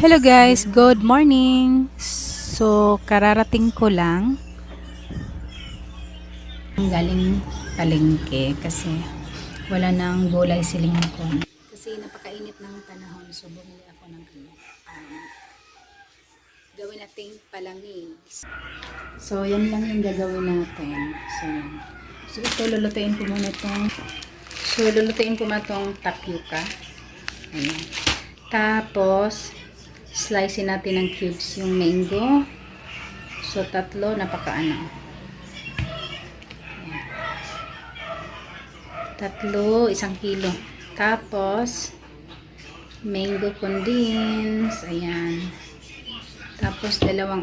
Hello guys, good morning. So, kararating ko lang galing palengke kasi wala nang gulay siling ko. Kasi napakainit ng panahon, so bumili ako ng gawin nating palamig. So, yan lang yung gagawin natin. So ito lulutuin ko muna itong tapioca. Ayan. Tapos slicein natin ng cubes yung mango. So, tatlo, napakaano. Tatlo, 1 kilo. Tapos, mango condense. Ayan. Tapos, dalawang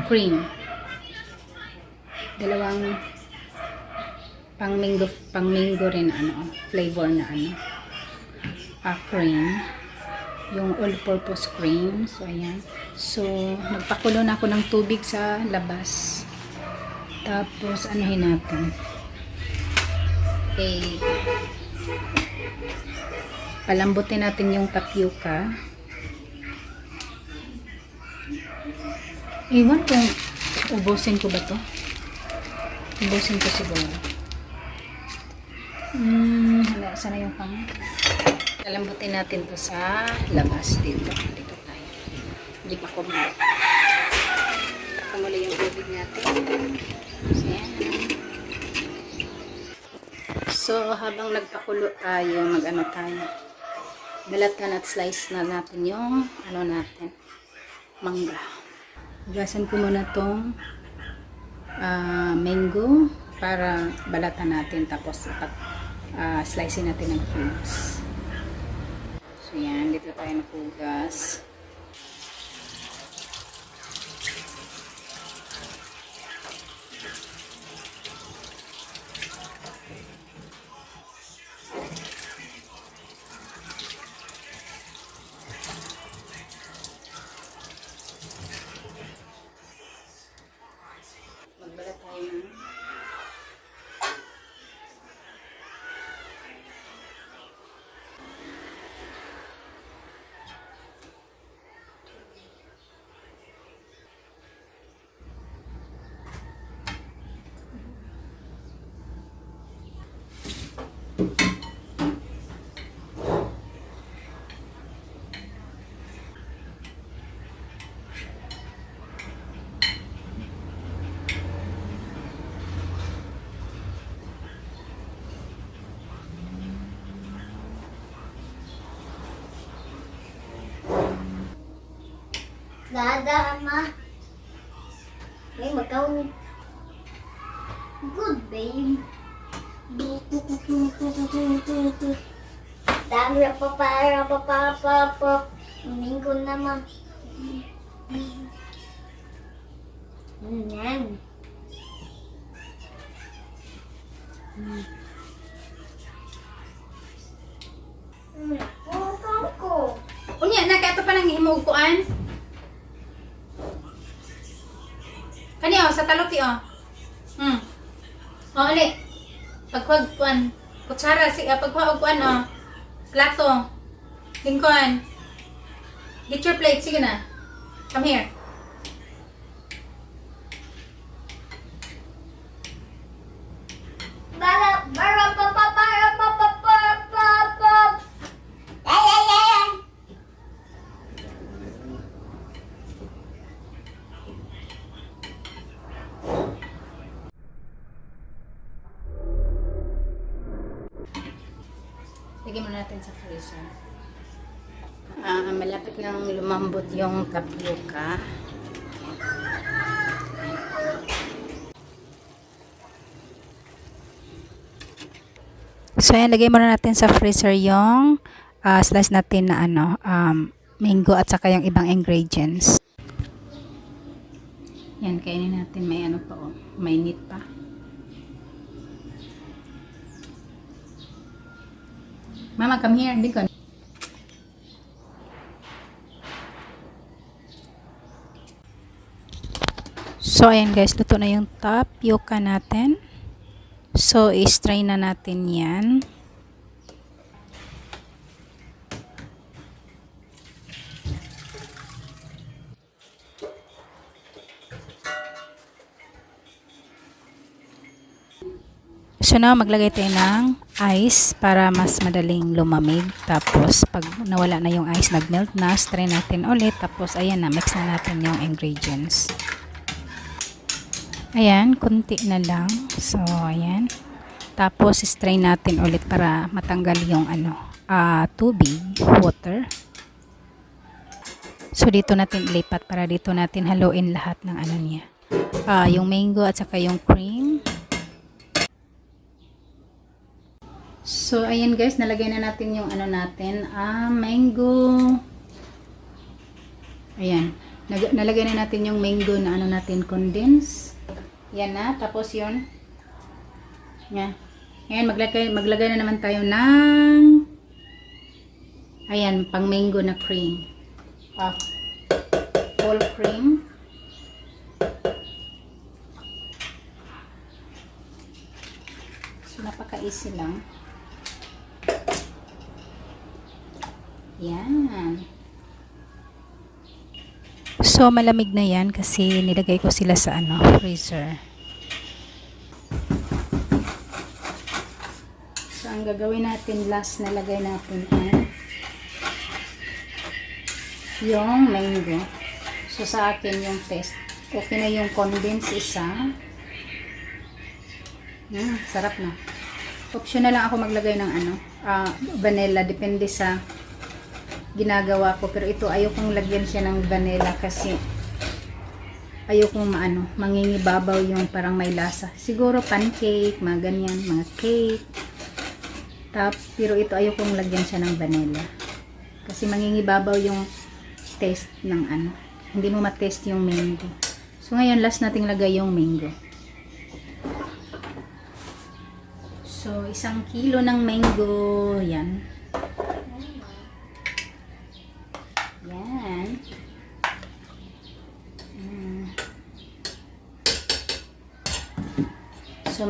cream. Dalawang pang mango rin flavor na cream, yung all-purpose cream. So ayan, so nagpakulo na ako ng tubig sa labas, tapos anuhin natin, palambutin natin yung tapioca. Iwan kung ubusin ko ba to, ubusin ko siguro. Sana yung kalambutin natin to sa labas dito tayo. Hindi pa kumulo. Kumulo yung tubig natin. So, yan. So, habang nagpakulo tayo, tayo. Balatan at slice na natin yung mangga. Hugasan ko muna tong mango para balatan natin, tapos slicein natin ng cubes. So yan, dito tayo nakugas. Magbalat tayo ng Dada, ma. May magkaw. Good, babe. Dami pa. Minggo naman. Yan. Ko. Unya, nakato pa nang himuguan. Kani sa talupi ulit. Pagkuhag kuan, kutsara pagkuhag kuan plato. Lingkon. Get your plate, sige na. Come here. Lagyan muna natin sa freezer. Malapit nang lumambot yung tapioca. So ayan, lagay muna natin sa freezer yung slice natin na mango at saka yung ibang ingredients. Yan, kainin natin. May may meat pa. Mama, come here. Hindi ko. So, ayan guys. Luto na yung tapioca natin. So, i-strain na natin yan. So now, maglagay tayo ng ice para mas madaling lumamig. Tapos, pag nawala na yung ice, nagmelt na, strain natin ulit. Tapos, ayan na, mix na natin yung ingredients. Ayan, konti na lang. So, ayan. Tapos, strain natin ulit para matanggal yung tubig, water. So, dito natin ilipat para dito natin haluin lahat ng niya. Yung mango at saka yung cream. So, ayan guys, nalagay na natin yung natin, mango. Ayan, nalagay na natin yung mango na natin, condense. Yan na, tapos yun. Yan. Ayan, maglagay na naman tayo ng, ayan, pang mango na cream. Whole cream. So, napaka-easy lang. Yan. So, malamig na yan kasi nilagay ko sila sa freezer. So, ang gagawin natin last na lagay natin ay yung mango. So, sa akin yung test. Okay na yung condense isa. Sarap na. Optional lang ako maglagay ng vanilla. Depende sa ginagawa ko, pero ito ayokong lagyan siya ng vanilla kasi ayokong mangingibabaw yung parang may lasa. Siguro pancake, mga ganyan, mga cake. Pero ito ayokong lagyan siya ng vanilla kasi mangingibabaw yung taste ng hindi mo ma-taste yung mango. So ngayon last nating lagay yung mango. So 1 kilo ng mango, yan. Yan. So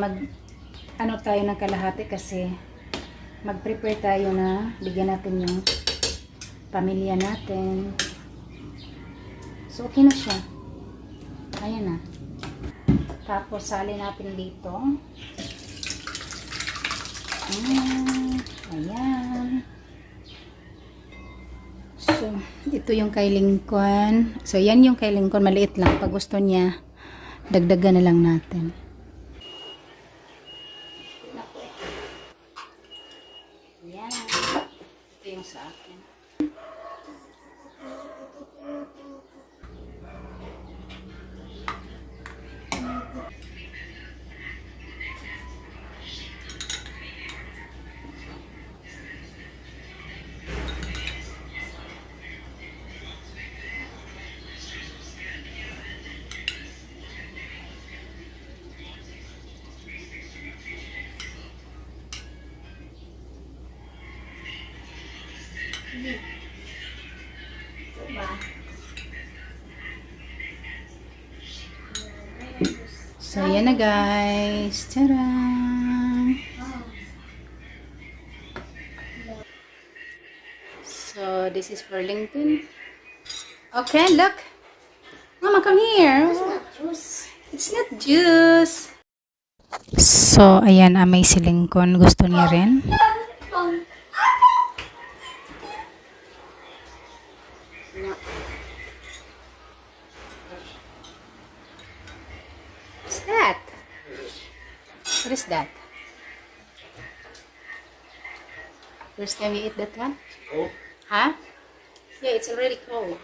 tayo ng kalahati kasi mag-prepare tayo na bigyan natin yung pamilya natin. So okay na siya. Ayan na. Tapos sali natin dito. Ayan. So, ito yung kay Lincoln. So, yan yung kay Lincoln. Maliit lang. Pag gusto niya, dagdagan na lang natin. Yan. Ito yung sa akin. So, yan na guys. Tara! So, this is for Lincoln. Okay, look. Mama, come here. It's not juice. It's not juice. So, ayan, may si Lincoln. Gusto niya rin. What's that? What is that? First time you eat that one? Oh, Huh? Yeah, it's already cold.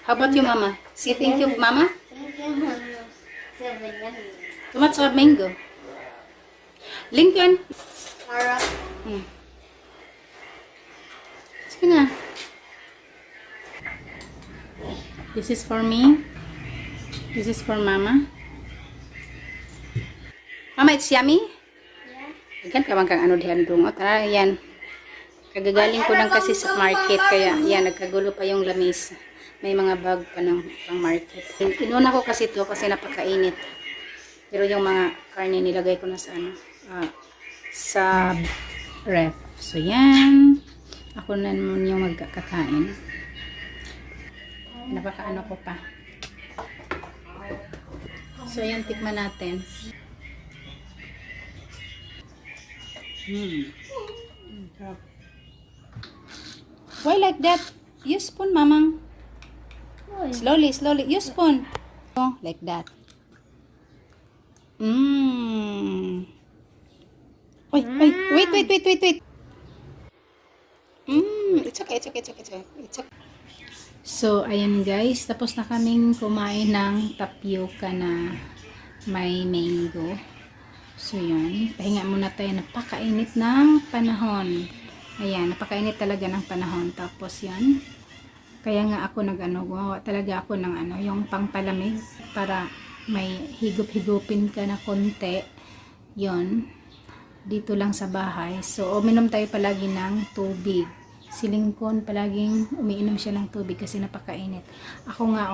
How about you, Mama? Say thank you, Mama. Thank you, Mama. Too much of mango. Lincoln. Para. Sige na. This is for me. This is for Mama. Mama, it's yummy? Yeah. Again, kabang kang dihan dong. O, tara, yan. Kagagaling ko lang kasi sa market, kaya yan, nagkagulo pa yung lamis. May mga bag pa ng pang market. Inuna ko kasi ito kasi napakainit. Pero yung mga karne nilagay ko na sa ano, sa ref. So yan. Ako na naman yung magkakain. Napakaano ko pa. So yan, tikman natin. Sarap. Why like that? Use spoon, mamang. Slowly, slowly. Use spoon. Oh, like that. Wait, wait. It's okay. So, ayan guys. Tapos na kaming kumain ng tapioca na may mango. So, yun. Pahinga muna tayo. Napakainit ng panahon. Ayan, napakainit talaga ng panahon. Tapos, yan. Kaya nga ako gumawa talaga ako ng yung pangpalamig para may higup-higupin ka na konti. Yon, dito lang sa bahay. So, uminom tayo palagi ng tubig. Si Lincoln palaging umiinom siya ng tubig kasi napakainit. Ako nga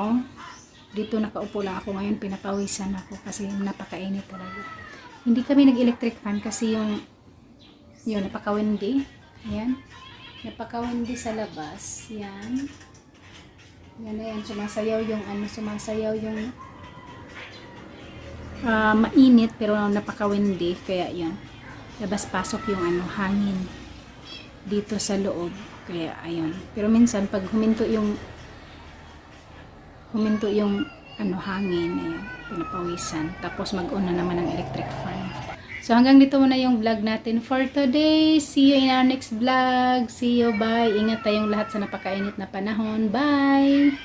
dito nakaupo lang ako ngayon, pinapawisan ako kasi napakainit talaga. Hindi kami nag-electric fan kasi yun, napakawindi. Ayan. Napakawindi sa labas. Yan. Yan na yan. Sumasayaw yung mainit pero napakawindi, kaya yan, labas-pasok yung hangin dito sa loob, kaya ayun. Pero minsan pag huminto yung hangin, ayan, pinapawisan, tapos mag-on na naman ang electric fan. So hanggang dito muna yung vlog natin for today. See you in our next vlog. See you, bye. Ingat tayong lahat sa napakainit na panahon. Bye.